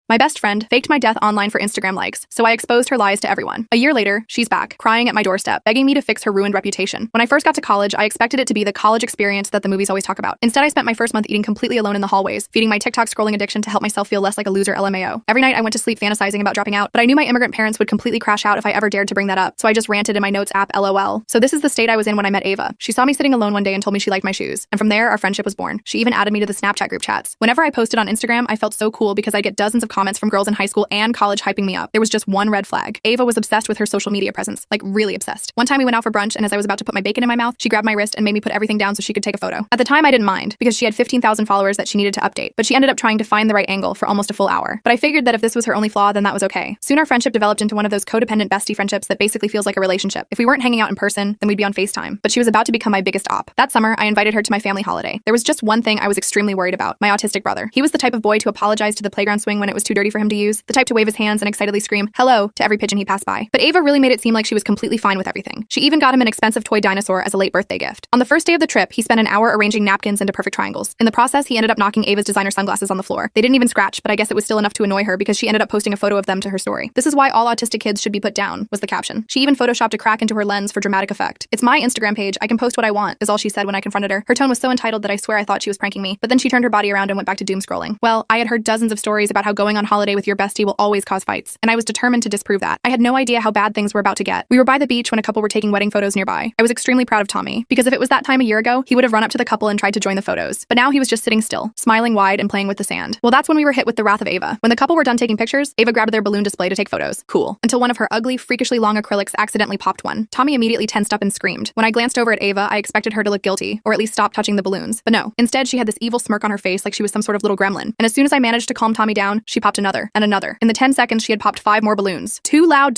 My best friend faked my death online for Instagram likes, so I exposed her lies to everyone. A year later, she's back, crying at my doorstep, begging me to fix her ruined reputation. When I first got to college, I expected it to be the college experience that the movies always talk about. Instead, I spent my first month eating completely alone in the hallways, feeding my TikTok scrolling addiction to help myself feel less like a loser LMAO. Every night I went to sleep fantasizing about dropping out, but I knew my immigrant parents would completely crash out if I ever dared to bring that up, so I just ranted in my notes app LOL. So this is the state I was in when I met Ava. She saw me sitting alone one day and told me she liked my shoes, and from there, our friendship was born. She even added me to the Snapchat group chats. Whenever I posted on Instagram, I felt so cool because I'd get dozens of comments from girls in high school and college hyping me up. There was just one red flag. Ava was obsessed with her social media presence, like really obsessed. One time we went out for brunch, and as I was about to put my bacon in my mouth, she grabbed my wrist and made me put everything down so she could take a photo. At the time, I didn't mind because she had 15,000 followers that she needed to update, but she ended up trying to find the right angle for almost a full hour. But I figured that if this was her only flaw, then that was okay. Soon our friendship developed into one of those codependent bestie friendships that basically feels like a relationship. If we weren't hanging out in person, then we'd be on FaceTime. But she was about to become my biggest op. That summer, I invited her to my family holiday. There was just one thing I was extremely worried about: my autistic brother. He was the type of boy to apologize to the playground swing when it was too dirty for him to use, the type to wave his hands and excitedly scream "hello" to every pigeon he passed by. But Ava really made it seem like she was completely fine with everything. She even got him an expensive toy dinosaur as a late birthday gift. On the first day of the trip, he spent an hour arranging napkins into perfect triangles. In the process, he ended up knocking Ava's designer sunglasses on the floor. They didn't even scratch, but I guess it was still enough to annoy her because she ended up posting a photo of them to her story. "This is why all autistic kids should be put down," was the caption. She even photoshopped a crack into her lens for dramatic effect. "It's my Instagram page, I can post what I want," is all she said when I confronted her. Her tone was so entitled that I swear I thought she was pranking me, but then she turned her body around and went back to doom scrolling. Well, I had heard dozens of stories about how going on holiday with your bestie will always cause fights, and I was determined to disprove that. I had no idea how bad things were about to get. We were by the beach when a couple were taking wedding photos nearby. I was extremely proud of Tommy, because if it was that time a year ago, he would have run up to the couple and tried to join the photos. But now he was just sitting still, smiling wide and playing with the sand. Well, that's when we were hit with the wrath of Ava. When the couple were done taking pictures, Ava grabbed their balloon display to take photos. Cool. Until one of her ugly, freakishly long acrylics accidentally popped one. Tommy immediately tensed up and screamed. When I glanced over at Ava, I expected her to look guilty, or at least stop touching the balloons. But no. Instead, she had this evil smirk on her face like she was some sort of little gremlin. And as soon as I managed to calm Tommy down, she popped another, and another. In the 10 seconds, she had popped 5 more balloons. Too loud,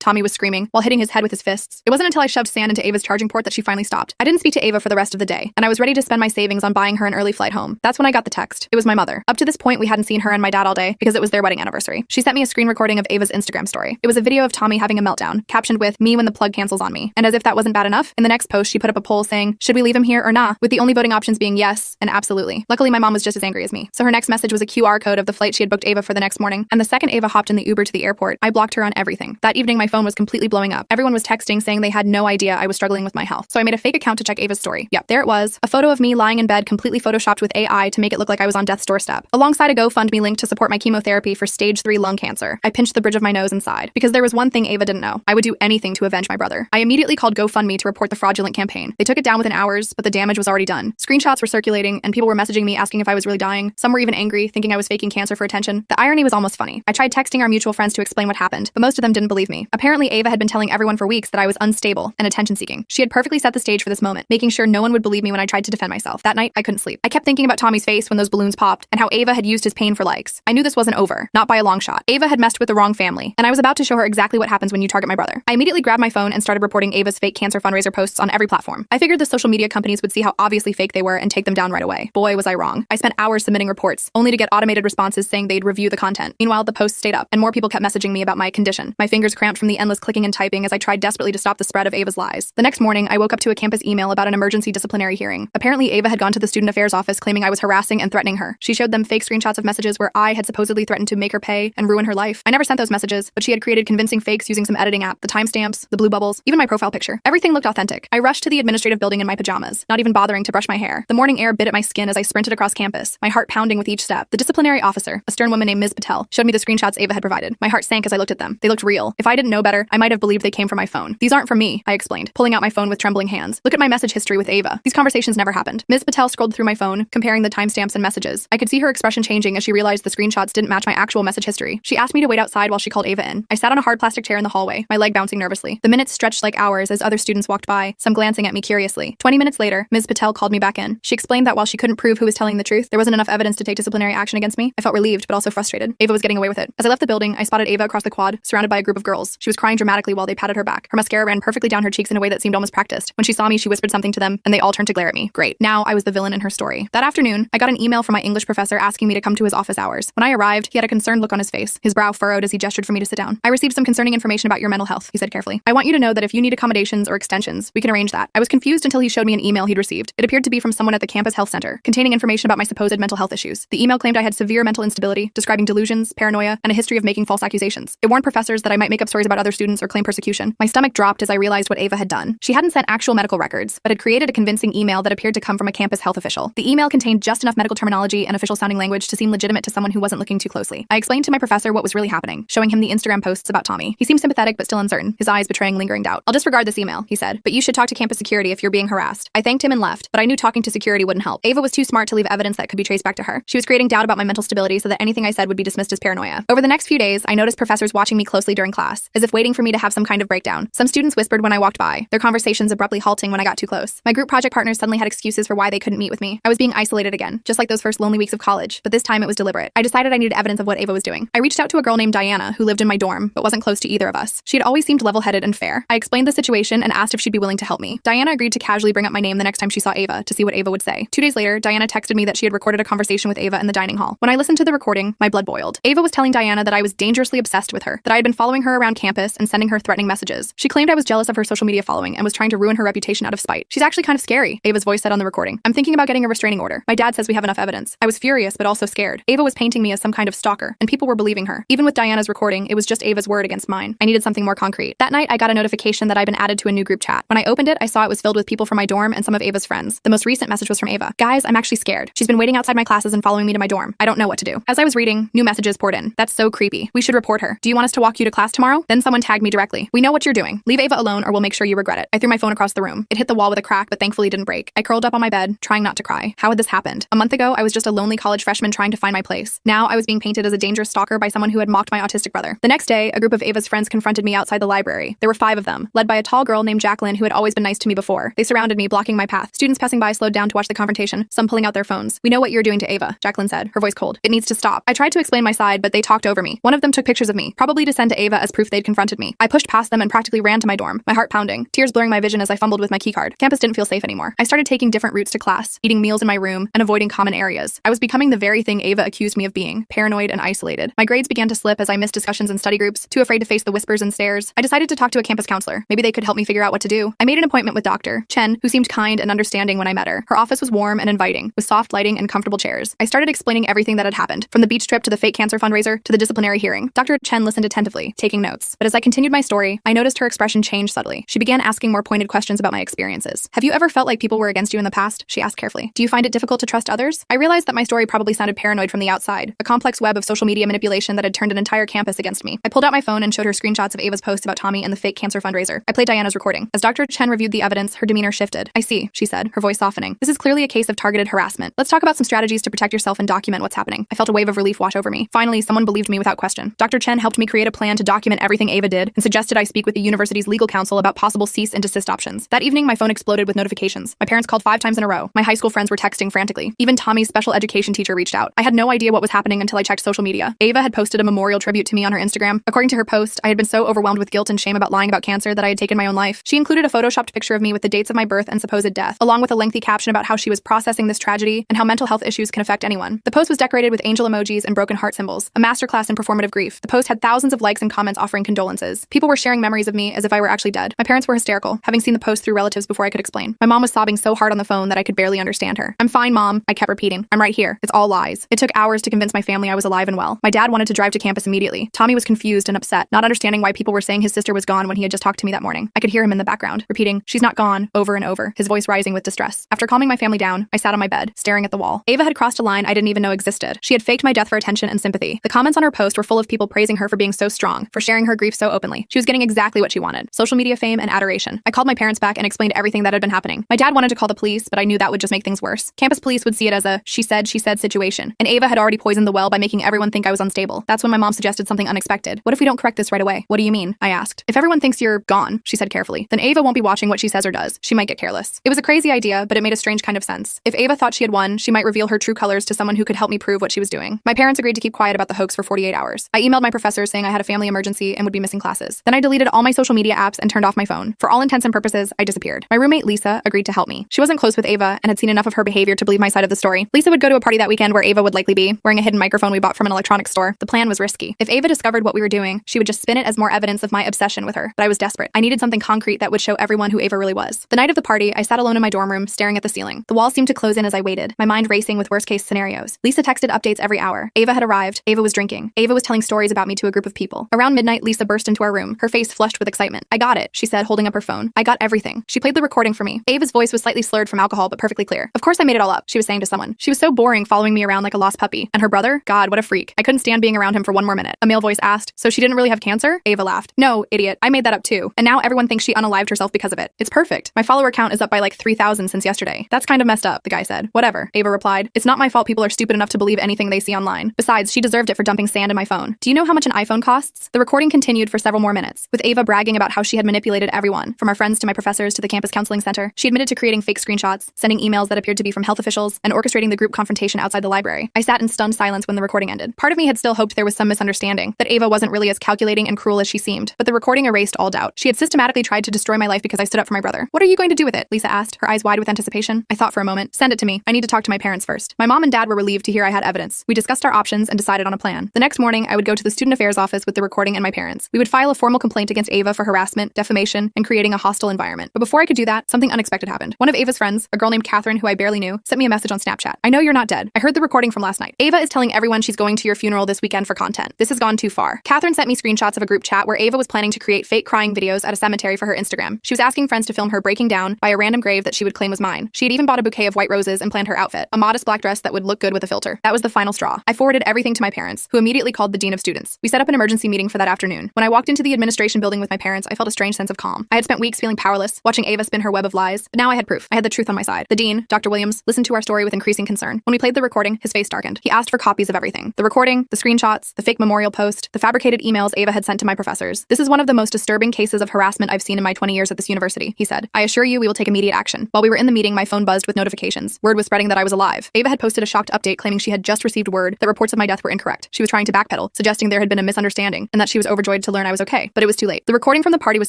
Tommy was screaming, while hitting his head with his fists. It wasn't until I shoved sand into Ava's charging port that she finally stopped. I didn't speak to Ava for the rest of the day, and I was ready to spend my savings on buying her an early flight home. That's when I got the text. It was my mother. Up to this point, we hadn't seen her and my dad all day because it was their wedding anniversary. She sent me a screen recording of Ava's Instagram story. It was a video of Tommy having a meltdown, captioned with "me when the plug cancels on me." And as if that wasn't bad enough, in the next post, she put up a poll saying, "Should we leave him here or nah?" with the only voting options being yes and absolutely. Luckily, my mom was just as angry as me. So her next message was a QR code of the flight she had booked Ava for the next morning. And the second Ava hopped in the Uber to the airport, I blocked her on everything. That evening, my phone was completely blowing up. Everyone was texting saying they had no idea I was struggling with my health. So I made a fake account to check Ava's story. Yep, there it was. A photo of me lying in bed completely photoshopped with AI to make it look like I was on death's doorstep, alongside a GoFundMe link to support my chemotherapy for stage 3 lung cancer. I pinched the bridge of my nose and sighed, because there was one thing Ava didn't know. I would do anything to avenge my brother. I immediately called GoFundMe to report the fraudulent campaign. They took it down within hours, but the damage was already done. Screenshots were circulating, and people were messaging me asking if I was really dying. Some were even angry, thinking I was faking cancer for attention. The irony was almost funny. I tried texting our mutual friends to explain what happened, but most of them didn't believe me. Apparently, Ava had been telling everyone for weeks that I was unstable and attention-seeking. She had perfectly set the stage for this moment, making sure no one would believe me when I tried to defend myself. That night, I couldn't sleep. I kept thinking about Tommy's face when those balloons popped, and how Ava had used his pain for likes. I knew this wasn't over, not by a long shot. Ava had messed with the wrong family, and I was about to show her exactly what happens when you target my brother. I immediately grabbed my phone and started reporting Ava's fake cancer fundraiser posts on every platform. I figured the social media companies would see how obviously fake they were and take them down right away. Boy, was I wrong. I spent hours submitting reports, only to get automated responses saying they'd review the content. Meanwhile, the posts stayed up, and more people kept messaging me about my condition. My fingers cramped from the endless clicking and typing as I tried desperately to stop the spread of Ava's lies. The next morning, I woke up to a campus email about an emergency disciplinary hearing. Apparently, Ava had gone to the student affairs office claiming I was harassing and threatening her. She showed them fake screenshots of messages where I had supposedly threatened to make her pay and ruin her life. I never sent those messages, but she had created convincing fakes using some editing app, the timestamps, the blue bubbles, even my profile picture. Everything looked authentic. I rushed to the administrative building in my pajamas, not even bothering to brush my hair. The morning air bit at my skin as I sprinted across campus, my heart pounding with each step. The disciplinary officer, a stern woman named Ms. Patel, showed me the screenshots Ava had provided. My heart sank as I looked at them. They looked real. If I didn't know better, I might have believed they came from my phone. "These aren't from me," I explained, pulling out my phone with trembling hands. "Look at my message history with Ava. These conversations never happened." Ms. Patel scrolled through my phone, comparing the timestamps and messages. I could see her expression changing as she realized the screenshots didn't match my actual message history. She asked me to wait outside while she called Ava in. I sat on a hard plastic chair in the hallway, my leg bouncing nervously. The minutes stretched like hours as other students walked by, some glancing at me curiously. 20 minutes later, Ms. Patel called me back in. She explained that while she couldn't prove who was telling the truth, there wasn't enough evidence to take disciplinary action against me. I felt relieved, but also frustrated. Ava was getting away with it. As I left the building, I spotted Ava across the quad, surrounded by a group of girls. She was crying dramatically while they patted her back. Her mascara ran perfectly down her cheeks in a way that seemed almost practiced. When she saw me, she whispered something to them, and they all turned to glare at me. Great. Now I was the villain in her story. That afternoon, I got an email from my English professor asking me to come to his office hours. When I arrived, he had a concerned look on his face, his brow furrowed as he gestured for me to sit down. "I received some concerning information about your mental health," he said carefully. "I want you to know that if you need accommodations or extensions, we can arrange that." I was confused until he showed me an email he'd received. It appeared to be from someone at the campus health center, containing information about my supposed mental health issues. The email claimed I had severe mental instability, describing delusions, paranoia, and a history of making false accusations. It warned professors that I might make up stories about other students or claim persecution. My stomach dropped as I realized what Ava had done. She hadn't sent actual medical records, but had created a convincing email that appeared to come from a campus health official. The email contained just enough medical terminology and official-sounding language to seem legitimate to someone who wasn't looking too closely. I explained to my professor what was really happening, showing him the Instagram posts about Tommy. He seemed sympathetic but still uncertain, his eyes betraying lingering doubt. "I'll disregard this email," he said, "but you should talk to campus security if you're being harassed." I thanked him and left, but I knew talking to security wouldn't help. Ava was too smart to leave evidence that could be traced back to her. She was creating doubt about my mental stability so that anything I said would be dismissed as paranoia. Over the next few days, I noticed professors watching me closely during class, as if waiting for me to have some kind of breakdown. Some students whispered when I walked by, their conversations abruptly halting when I got too close. My group project partners suddenly had excuses for why they couldn't meet with me. I was being isolated again, just like those first lonely weeks of college, but this time it was deliberate. I decided I needed evidence of what Ava was doing. I reached out to a girl named Diana who lived in my dorm, but wasn't close to either of us. She had always seemed level-headed and fair. I explained the situation and asked if she'd be willing to help me. Diana agreed to casually bring up my name the next time she saw Ava to see what Ava would say. 2 days later, Diana texted me that she had recorded a conversation with Ava in the dining hall. When I listened to the recording, my blood boiled. Ava was telling Diana that I was dangerously obsessed with her, that I had been following her around campus and sending her threatening messages. She claimed I was jealous of her social media following and was trying to ruin her reputation out of spite. "She's actually kind of scary," Ava's voice said on the recording. "I'm thinking about getting a restraining order. My dad says we have enough evidence." I was furious but also scared. Ava was painting me as some kind of stalker, and people were believing her. Even with Diana's recording, it was just Ava's word against mine. I needed something more concrete. That night, I got a notification that I'd been added to a new group chat. When I opened it, I saw it was filled with people from my dorm and some of Ava's friends. The most recent message was from Ava. "Guys, I'm actually scared. She's been waiting outside my classes and following me to my dorm. I don't know what to do." As I was reading, new messages poured in. "That's so creepy. We should report her. Do you want us to walk you to class tomorrow?" Then someone tagged me directly. "We know what you're doing. Leave Ava alone or we'll make sure you regret it." I threw my phone across the room. It hit the wall with a crack, but thankfully didn't break. I curled up on my bed, trying not to cry. How had this happened? A month ago, I was just a lonely college freshman trying to find my place. Now I was being painted as a dangerous stalker by someone who had mocked my autistic brother. The next day, a group of Ava's friends confronted me outside the library. There were 5 of them, led by a tall girl named Jacqueline who had always been nice to me before. They surrounded me, blocking my path. Students passing by slowed down to watch the confrontation, some pulling out their phones. "We know what you're doing to Ava," Jacqueline said, her voice cold. "It needs to stop." I tried to explain my side, but they talked over me. One of them took pictures of me, probably to send to Ava as proof they'd confronted me. I pushed past them and practically ran to my dorm, my heart pounding, tears blurring my vision as I fumbled with my keycard. Campus didn't feel safe anymore. I started taking different routes to class, eating meals in my room, and avoiding common areas. I was becoming the very thing Ava accused me of being, paranoid and isolated. My grades began to slip as I missed discussions in study groups, too afraid to face the whispers and stares. I decided to talk to a campus counselor. Maybe they could help me figure out what to do. I made an appointment with Dr. Chen, who seemed kind and understanding when I met her. Her office was warm and inviting, with soft lighting and comfortable chairs. I started explaining everything that had happened, from the beach trip to the fake cancer fundraiser to the disciplinary hearing. Dr. Chen listened attentively, taking notes. But as I continued my story, I noticed her expression change subtly. She began asking more pointed questions about my experiences. "Have you ever felt like people were against you in the past?" she asked carefully. "Do you find it difficult to trust others?" I realized that my story probably sounded paranoid from the outside, a complex web of social media manipulation that had turned an entire campus against me. I pulled out my phone and showed her screenshots of Ava's post about Tommy and the fake cancer fundraiser. I played Diana's recording. As Dr. Chen reviewed the evidence, her demeanor shifted. "I see," she said, her voice softening. "This is clearly a case of targeted harassment. Let's talk about some strategies to protect yourself and document what's happening." I felt a wave of relief wash over me. Finally, someone believed me without question. Dr. Chen helped me create a plan to document everything Ava did and suggested I speak with the university's legal counsel about possible cease and desist options. That evening, my phone exploded with notifications. My parents called 5 times in a row. My high school friends were texting frantically. Even Tommy's special education teacher reached out. I had no idea what was happening until I checked social media. Ava had posted a memorial tribute to me on her Instagram. According to her post, I had been so overwhelmed with guilt and shame about lying about cancer that I had taken my own life. She included a photoshopped picture of me with the dates of my birth and supposed death, along with a lengthy caption about how she was processing this tragedy and how mental health issues can affect anyone. The post was decorated with angel emojis and broken heart symbols, a masterclass in performative grief. The post had thousands of likes and comments offering condolences. People were sharing memories of me as if I were actually dead. My parents were hysterical, having seen the post through relatives before I could explain. My mom was sobbing so hard on the phone that I could barely understand her. "I'm fine, Mom," I kept repeating. "I'm right here. It's all lies." It took hours to convince my family I was alive and well. My dad wanted to drive to campus immediately. Tommy was confused and upset, not understanding why people were saying his sister was gone when he had just talked to me that morning. I could hear him in the background, repeating, "She's not gone," over and over, his voice rising with distress. After calming my family down, I sat on my bed, staring at the wall. Ava had crossed a line I didn't even know existed. She had faked my death for attention and sympathy. The comments on her post were full of people praising her for being so strong, for sharing her grief so openly. She was getting exactly what she wanted: social media fame and adoration. I called my parents back and explained everything that had been happening. My dad wanted to call the police, but I knew that would just make things worse. Campus police would see it as a she said situation, and Ava had already poisoned the well by making everyone think I was unstable. That's when my mom suggested something unexpected. "What if we don't correct this right away?" "What do you mean?" I asked. "If everyone thinks you're gone," she said carefully, "then Ava won't be watching what she says or does. She might get careless." It was a crazy idea, but it made a strange kind of sense. If Ava thought she had won, she might reveal her true colors to someone who could help me prove what she was doing. My parents agreed to keep quiet about the hoax for 48 hours. I emailed my professor saying I had a family emergency and would be missing classes. Then I deleted all my social media apps and turned off my phone. For all intents and purposes, I disappeared. My roommate Lisa agreed to help me. She wasn't close with Ava and had seen enough of her behavior to believe my side of the story. Lisa would go to a party that weekend where Ava would likely be, wearing a hidden microphone we bought from an electronics store. The plan was risky. If Ava discovered what we were doing, she would just spin it as more evidence of my obsession with her. But I was desperate. I needed something concrete that would show everyone who Ava really was. The night of the party, I sat alone in my dorm room, staring at the ceiling. The walls seemed to close in as I waited, my mind racing with worst-case scenarios. Lisa texted updates every hour, there. Ava had arrived. Ava was drinking. Ava was telling stories about me to a group of people. Around midnight, Lisa burst into our room, her face flushed with excitement. I got it, she said, holding up her phone. I got everything. She played the recording for me. Ava's voice was slightly slurred from alcohol, but perfectly clear. Of course I made it all up, she was saying to someone. She was so boring, following me around like a lost puppy. And her brother? God, what a freak. I couldn't stand being around him for one more minute. A male voice asked, so she didn't really have cancer? Ava laughed. No, idiot. I made that up too. And now everyone thinks she unalived herself because of it. It's perfect. My follower count is up by like 3,000 since yesterday. That's kind of messed up, the guy said. Whatever, Ava replied. It's not my fault people are stupid enough to believe anything they see online. Besides, she deserved it for dumping sand in my phone. Do you know how much an iPhone costs? The recording continued for several more minutes, with Ava bragging about how she had manipulated everyone, from our friends to my professors to the campus counseling center. She admitted to creating fake screenshots, sending emails that appeared to be from health officials, and orchestrating the group confrontation outside the library. I sat in stunned silence when the recording ended. Part of me had still hoped there was some misunderstanding, that Ava wasn't really as calculating and cruel as she seemed, but the recording erased all doubt. She had systematically tried to destroy my life because I stood up for my brother. What are you going to do with it? Lisa asked, her eyes wide with anticipation. I thought for a moment. Send it to me. I need to talk to my parents first. My mom and dad were relieved to hear I had evidence. We discussed our options and decided on a plan. The next morning, I would go to the student affairs office with the recording and my parents. We would file a formal complaint against Ava for harassment, defamation, and creating a hostile environment. But before I could do that, something unexpected happened. One of Ava's friends, a girl named Catherine who I barely knew, sent me a message on Snapchat. I know you're not dead. I heard the recording from last night. Ava is telling everyone she's going to your funeral this weekend for content. This has gone too far. Catherine sent me screenshots of a group chat where Ava was planning to create fake crying videos at a cemetery for her Instagram. She was asking friends to film her breaking down by a random grave that she would claim was mine. She had even bought a bouquet of white roses and planned her outfit, a modest black dress that would look good with a filter. That was the final straw. I forwarded everything to my parents, who immediately called the dean of students. We set up an emergency meeting for that afternoon. When I walked into the administration building with my parents, I felt a strange sense of calm. I had spent weeks feeling powerless, watching Ava spin her web of lies, but now I had proof. I had the truth on my side. The dean, Dr. Williams, listened to our story with increasing concern. When we played the recording, his face darkened. He asked for copies of everything. The recording, the screenshots, the fake memorial post, the fabricated emails Ava had sent to my professors. This is one of the most disturbing cases of harassment I've seen in my 20 years at this university, he said. I assure you we will take immediate action. While we were in the meeting, my phone buzzed with notifications. Word was spreading that I was alive. Ava had posted a shocked update claiming she had just received word that reports of my death were incorrect. She was trying to backpedal, suggesting there had been a misunderstanding and that she was overjoyed to learn I was okay. But it was too late. The recording from the party was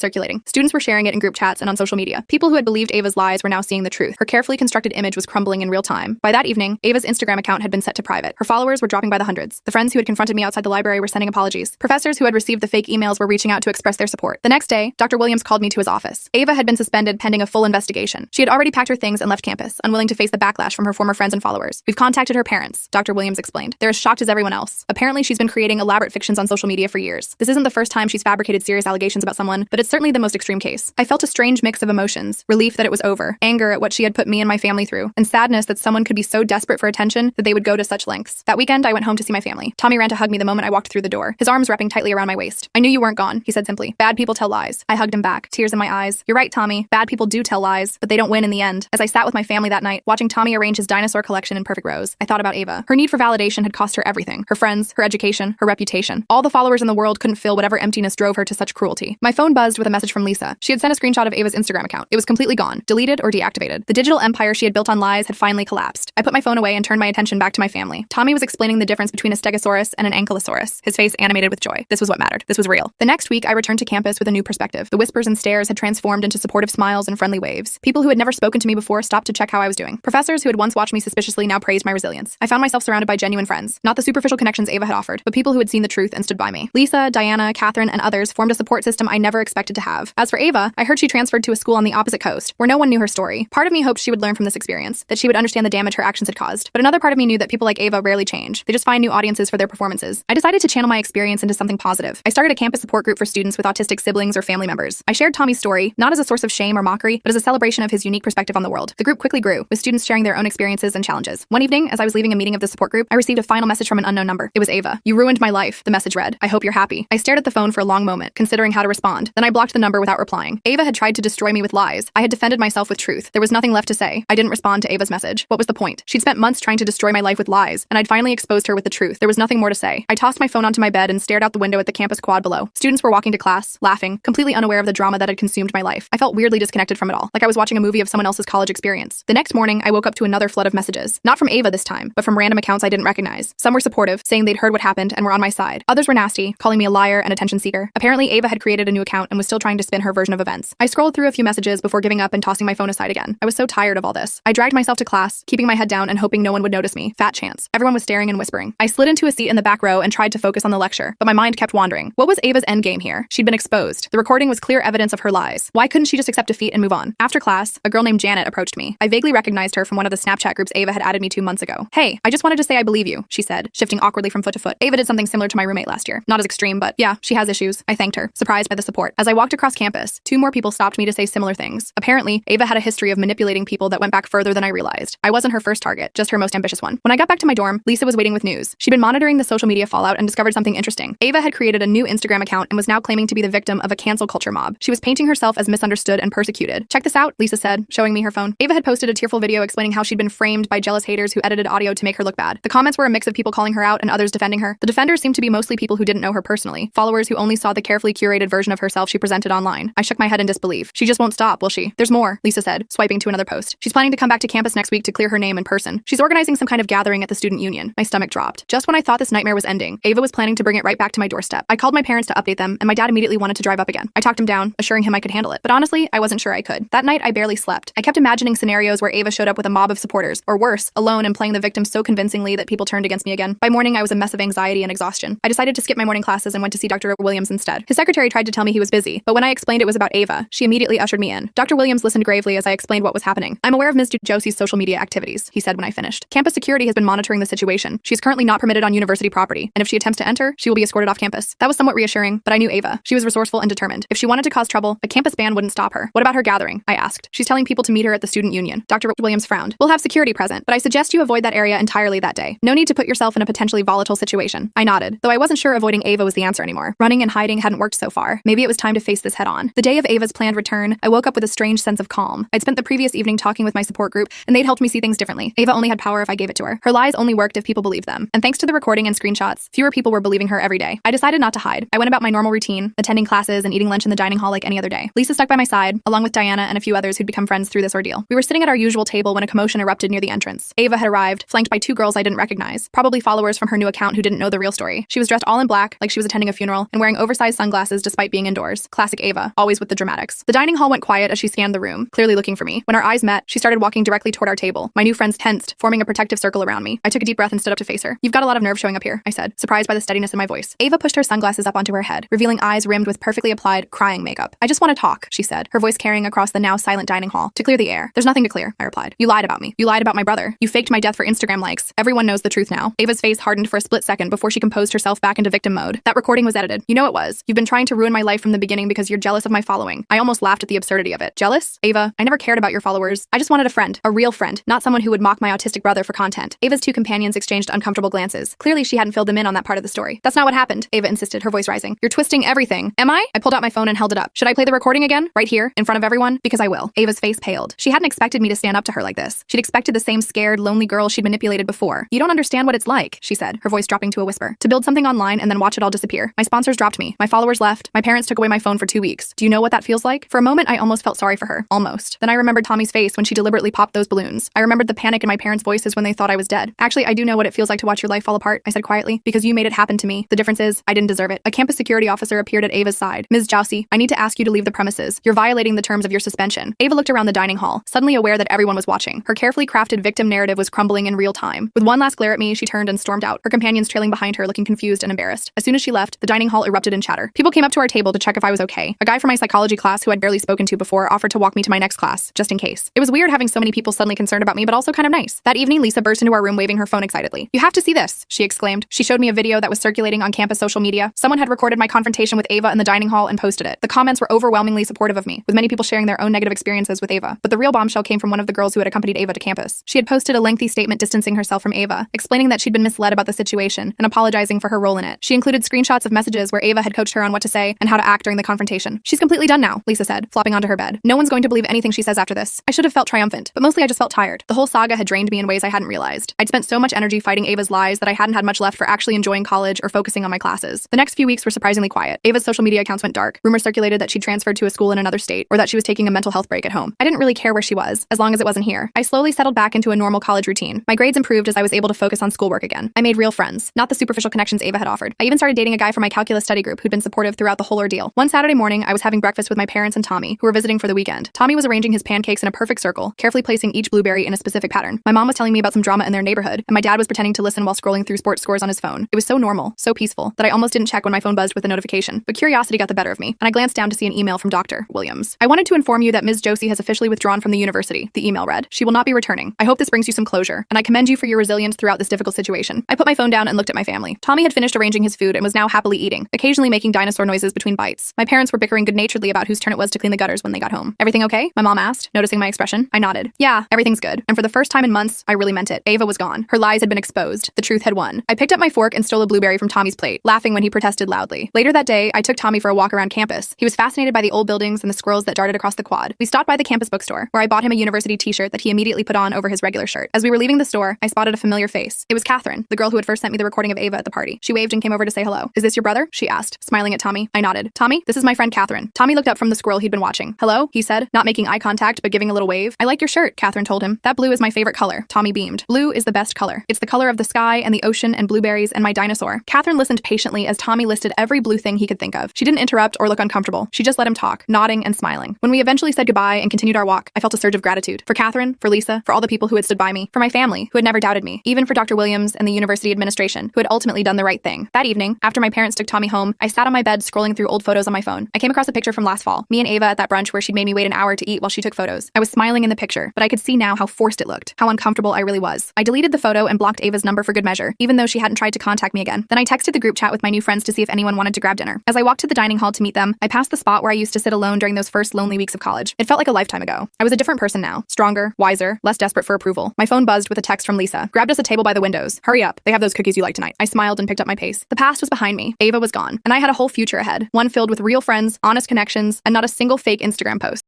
circulating. Students were sharing it in group chats and on social media. People who had believed Ava's lies were now seeing the truth. Her carefully constructed image was crumbling in real time. By that evening, Ava's Instagram account had been set to private. Her followers were dropping by the hundreds. The friends who had confronted me outside the library were sending apologies. Professors who had received the fake emails were reaching out to express their support. The next day, Dr. Williams called me to his office. Ava had been suspended pending a full investigation. She had already packed her things and left campus, unwilling to face the backlash from her former friends and followers. We've contacted her parents, Dr. Williams explained. They're as shocked as everyone else. Apparently, she's been creating elaborate fictions on social media for years. This isn't the first time she's fabricated serious allegations about someone, but it's certainly the most extreme case. I felt a strange mix of emotions, relief that it was over, anger at what she had put me and my family through, and sadness that someone could be so desperate for attention that they would go to such lengths. That weekend, I went home to see my family. Tommy ran to hug me the moment I walked through the door, his arms wrapping tightly around my waist. I knew you weren't gone, he said simply. Bad people tell lies. I hugged him back, tears in my eyes. You're right, Tommy. Bad people do tell lies, but they don't win in the end. As I sat with my family that night, watching Tommy arrange his dinosaur collection in perfect rows, I thought about Ava. Her need for validation had cost her everything. Her friends, her education, her reputation. All the followers in the world couldn't fill whatever emptiness drove her to such cruelty. My phone buzzed with a message from Lisa. She had sent a screenshot of Ava's Instagram account. It was completely gone, deleted or deactivated. The digital empire she had built on lies had finally collapsed. I put my phone away and turned my attention back to my family. Tommy was explaining the difference between a stegosaurus and an ankylosaurus, his face animated with joy. This was what mattered. This was real. The next week, I returned to campus with a new perspective. The whispers and stares had transformed into supportive smiles and friendly waves. People who had never spoken to me before stopped to check how I was doing. Professors who had once watched me suspiciously now praised my resilience. I found myself surrounded by genuine friends, not the superficial connections Ava had offered, but people who had seen the truth and stood by me. Lisa, Diana, Catherine, and others formed a support system I never expected to have. As for Ava, I heard she transferred to a school on the opposite coast, where no one knew her story. Part of me hoped she would learn from this experience, that she would understand the damage her actions had caused. But another part of me knew that people like Ava rarely change. They just find new audiences for their performances. I decided to channel my experience into something positive. I started a campus support group for students with autistic siblings or family members. I shared Tommy's story, not as a source of shame or mockery, but as a celebration of his unique perspective on the world. The group quickly grew, with students sharing their own experiences and challenges. One evening, as I was leaving a meeting of the support group, I received a final message from an unknown number. It was Ava. You ruined my life, the message read. I hope you're happy. I stared at the phone for a long moment, considering how to respond. Then I blocked the number without replying. Ava had tried to destroy me with lies. I had defended myself with truth. There was nothing left to say. I didn't respond to Ava's message. What was the point? She'd spent months trying to destroy my life with lies, and I'd finally exposed her with the truth. There was nothing more to say. I tossed my phone onto my bed and stared out the window at the campus quad below. Students were walking to class, laughing, completely unaware of the drama that had consumed my life. I felt weirdly disconnected from it all, like I was watching a movie of someone else's college experience. The next morning, I woke up to another flood of messages. Not from Ava this time, but from random accounts I didn't recognize. Some were supportive, saying they'd heard what happened and were on my side. Others were nasty, calling me a liar and attention seeker. Apparently, Ava had created a new account and was still trying to spin her version of events. I scrolled through a few messages before giving up and tossing my phone aside again. I was so tired of all this. I dragged myself to class, keeping my head down and hoping no one would notice me. Fat chance. Everyone was staring and whispering. I slid into a seat in the back row and tried to focus on the lecture, but my mind kept wandering. What was Ava's endgame here? She'd been exposed. The recording was clear evidence of her lies. Why couldn't she just accept defeat and move on? After class, a girl named Janet approached me. I vaguely recognized her from one of the Snapchat groups Ava had added me to months ago. Hey, I just wanted to say I believe you, she said, shifting awkwardly from foot to foot. Ava did something similar to my roommate last year. Not as extreme, but yeah, she has issues. I thanked her, surprised by the support. As I walked across campus, 2 more people stopped me to say similar things. Apparently, Ava had a history of manipulating people that went back further than I realized. I wasn't her first target, just her most ambitious one. When I got back to my dorm, Lisa was waiting with news. She'd been monitoring the social media fallout and discovered something interesting. Ava had created a new Instagram account and was now claiming to be the victim of a cancel culture mob. She was painting herself as misunderstood and persecuted. Check this out, Lisa said, showing me her phone. Ava had posted a tearful video explaining how she'd been framed by jealous haters who edited audio to make her look bad. The comments were a mix of people calling her out and others defending her. The defenders seemed to be mostly people who didn't know her personally, followers who only saw the carefully curated version of herself she presented online. I shook my head in disbelief. She just won't stop, will she? There's more, Lisa said, swiping to another post. She's planning to come back to campus next week to clear her name in person. She's organizing some kind of gathering at the student union. My stomach dropped. Just when I thought this nightmare was ending, Ava was planning to bring it right back to my doorstep. I called my parents to update them, and my dad immediately wanted to drive up again. I talked him down, assuring him I could handle it. But honestly, I wasn't sure I could. That night, I barely slept. I kept imagining scenarios where Ava showed up with a mob of supporters, or worse, alone and playing the victim so convincingly that people turned against me again. By morning, I was a mess of anxiety and exhaustion. I decided to skip my morning classes and went to see Dr. Williams instead. His secretary tried to tell me he was busy, but when I explained it was about Ava, she immediately ushered me in. Dr. Williams listened gravely as I explained what was happening. I'm aware of Ms. Josie's social media activities, he said when I finished. Campus security has been monitoring the situation. She's currently not permitted on university property, and if she attempts to enter, she will be escorted off campus. That was somewhat reassuring, but I knew Ava. She was resourceful and determined. If she wanted to cause trouble, a campus ban wouldn't stop her. What about her gathering? I asked. She's telling people to meet her at the student union. Dr. Williams frowned. We'll have security present, but I suggest you avoid that area entirely that day. No need to put yourself in a potentially volatile situation. I nodded, though I wasn't sure avoiding Ava was the answer anymore. Running and hiding hadn't worked so far. Maybe it was time to face this head on. The day of Ava's planned return, I woke up with a strange sense of calm. I'd spent the previous evening talking with my support group, and they'd helped me see things differently. Ava only had power if I gave it to her. Her lies only worked if people believed them. And thanks to the recording and screenshots, fewer people were believing her every day. I decided not to hide. I went about my normal routine, attending classes and eating lunch in the dining hall like any other day. Lisa stuck by my side, along with Diana and a few others who'd become friends through this ordeal. We were sitting at our usual table when a commotion erupted near the entrance. Ava had arrived, flanked by 2 girls I didn't recognize, probably followers from her new account who didn't know the real story. She was dressed all in black, like she was attending a funeral, and wearing oversized sunglasses despite being indoors. Classic Ava, always with the dramatics. The dining hall went quiet as she scanned the room, clearly looking for me. When our eyes met, she started walking directly toward our table. My new friends tensed, forming a protective circle around me. I took a deep breath and stood up to face her. You've got a lot of nerve showing up here, I said, surprised by the steadiness in my voice. Ava pushed her sunglasses up onto her head, revealing eyes rimmed with perfectly applied crying makeup. I just want to talk, she said, her voice carrying across the now silent dining hall. To clear the air. There's nothing to clear, I replied. You lied about me. You lied about my brother. You faked my death for Instagram likes. Everyone knows the truth now. Ava's face hardened for a split second before she composed herself back into victim mode. That recording was edited. You know it was. You've been trying to ruin my life from the beginning because you're jealous of my following. I almost laughed at the absurdity of it. Jealous? Ava, I never cared about your followers. I just wanted a friend. A real friend. Not someone who would mock my autistic brother for content. Ava's 2 companions exchanged uncomfortable glances. Clearly she hadn't filled them in on that part of the story. That's not what happened, Ava insisted, her voice rising. You're twisting everything. Am I? I pulled out my phone and held it up. Should I play the recording again? Right here, in front of everyone? Because I will. Ava's face paled. She hadn't expected me to stand up to her like this. She'd expected the same scared, lonely girl she'd manipulated before. You don't understand what it's like, she said, her voice dropping to a whisper. To build something online and then watch it all disappear. My sponsors dropped me. My followers left. My parents took away my phone for 2 weeks. Do you know what that feels like? For a moment, I almost felt sorry for her. Almost. Then I remembered Tommy's face when she deliberately popped those balloons. I remembered the panic in my parents' voices when they thought I was dead. Actually, I do know what it feels like to watch your life fall apart, I said quietly, because you made it happen to me. The difference is, I didn't deserve it. A campus security officer appeared at Ava's side. Ms. Jousey, I need to ask you to leave the premises. You're violating the terms of your suspension. Ava looked around the dining hall, suddenly aware that everyone was watching. Her carefully crafted victim narrative was crumbling in real time. With one last glare at me, she turned and stormed out, her companions trailing behind her, looking confused and embarrassed. As soon as she left, the dining hall erupted in chatter. People came up to our table to check if I was okay. A guy from my psychology class who I'd barely spoken to before offered to walk me to my next class, just in case. It was weird having so many people suddenly concerned about me, but also kind of nice. That evening, Lisa burst into our room waving her phone excitedly. You have to see this, she exclaimed. She showed me a video that was circulating on campus social media. Someone had recorded my confrontation with Ava in the dining hall and posted it. The comments were overwhelmingly supportive of me, with many people sharing their own negative experiences with Ava. But the real bombshell came from one of the girls who had accompanied Ava to campus. She had posted a lengthy statement distancing herself from Ava, explaining that she'd been misled about the situation and apologizing for her role in it. She included screenshots of messages where Ava had coached her on what to say and how to act during the confrontation. She's completely done now, Lisa said, flopping onto her bed. No one's going to believe anything she says after this. I should have felt triumphant, but mostly I just felt tired. The whole saga had drained me in ways I hadn't realized. I'd spent so much energy fighting Ava's lies that I hadn't had much left for actually enjoying college or focusing on my classes. The next few weeks were surprisingly quiet. Ava's social media accounts went dark. Rumors circulated that she'd transferred to a school in another state or that she was taking a mental health break at home. I didn't really care where she was, as long as it wasn't here. I slowly settled back into a normal college routine. My grades improved as I was able to focus on schoolwork again. I made real friends, not the superficial connections Ava had offered. I even started dating a guy from my calculus study group who'd been supportive throughout the whole ordeal. One Saturday morning, I was having breakfast with my parents and Tommy, who were visiting for the weekend. Tommy was arranging his pancakes in a perfect circle, carefully placing each blueberry in a specific pattern. My mom was telling me about some drama in their neighborhood, and my dad was pretending to listen while scrolling through sports scores on his phone. It was so normal, so peaceful, that I almost didn't check when my phone buzzed with a notification. But curiosity got the better of me, and I glanced down to see an email from Dr. Williams. I wanted to inform you that Ms. Josie has officially withdrawn from the university, the email read. She will not be returning. I hope this brings you some closure, and I commend you for your resilience throughout this difficult difficult situation. I put my phone down and looked at my family. Tommy had finished arranging his food and was now happily eating, occasionally making dinosaur noises between bites. My parents were bickering good-naturedly about whose turn it was to clean the gutters when they got home. Everything okay? My mom asked, noticing my expression. I nodded. Yeah, everything's good. And for the first time in months, I really meant it. Ava was gone. Her lies had been exposed. The truth had won. I picked up my fork and stole a blueberry from Tommy's plate, laughing when he protested loudly. Later that day, I took Tommy for a walk around campus. He was fascinated by the old buildings and the squirrels that darted across the quad. We stopped by the campus bookstore, where I bought him a university t-shirt that he immediately put on over his regular shirt. As we were leaving the store, I spotted a familiar face. It was Catherine, the girl who had first sent me the recording of Ava at the party. She waved and came over to say hello. Is this your brother? She asked, smiling at Tommy. I nodded. Tommy, this is my friend Catherine. Tommy looked up from the squirrel he'd been watching. Hello, he said, not making eye contact, but giving a little wave. I like your shirt, Catherine told him. That blue is my favorite color. Tommy beamed. Blue is the best color. It's the color of the sky and the ocean and blueberries and my dinosaur. Catherine listened patiently as Tommy listed every blue thing he could think of. She didn't interrupt or look uncomfortable. She just let him talk, nodding and smiling. When we eventually said goodbye and continued our walk, I felt a surge of gratitude. For Catherine, for Lisa, for all the people who had stood by me, for my family, who had never doubted me, even for Dr. Williams and the university administration, who had ultimately done the right thing. That evening, after my parents took Tommy home, I sat on my bed scrolling through old photos on my phone. I came across a picture from last fall, me and Ava at that brunch where she'd made me wait an hour to eat while she took photos. I was smiling in the picture, but I could see now how forced it looked, how uncomfortable I really was. I deleted the photo and blocked Ava's number for good measure, even though she hadn't tried to contact me again. Then I texted the group chat with my new friends to see if anyone wanted to grab dinner. As I walked to the dining hall to meet them, I passed the spot where I used to sit alone during those first lonely weeks of college. It felt like a lifetime ago. I was a different person now, stronger, wiser, less desperate for approval. My phone buzzed with a text from Lisa. Grabbed us a table by the windows. Hurry up. They have those cookies you like tonight. I smiled and picked up my pace. The past was behind me. Ava was gone. And I had a whole future ahead. One filled with real friends, honest connections, and not a single fake Instagram post.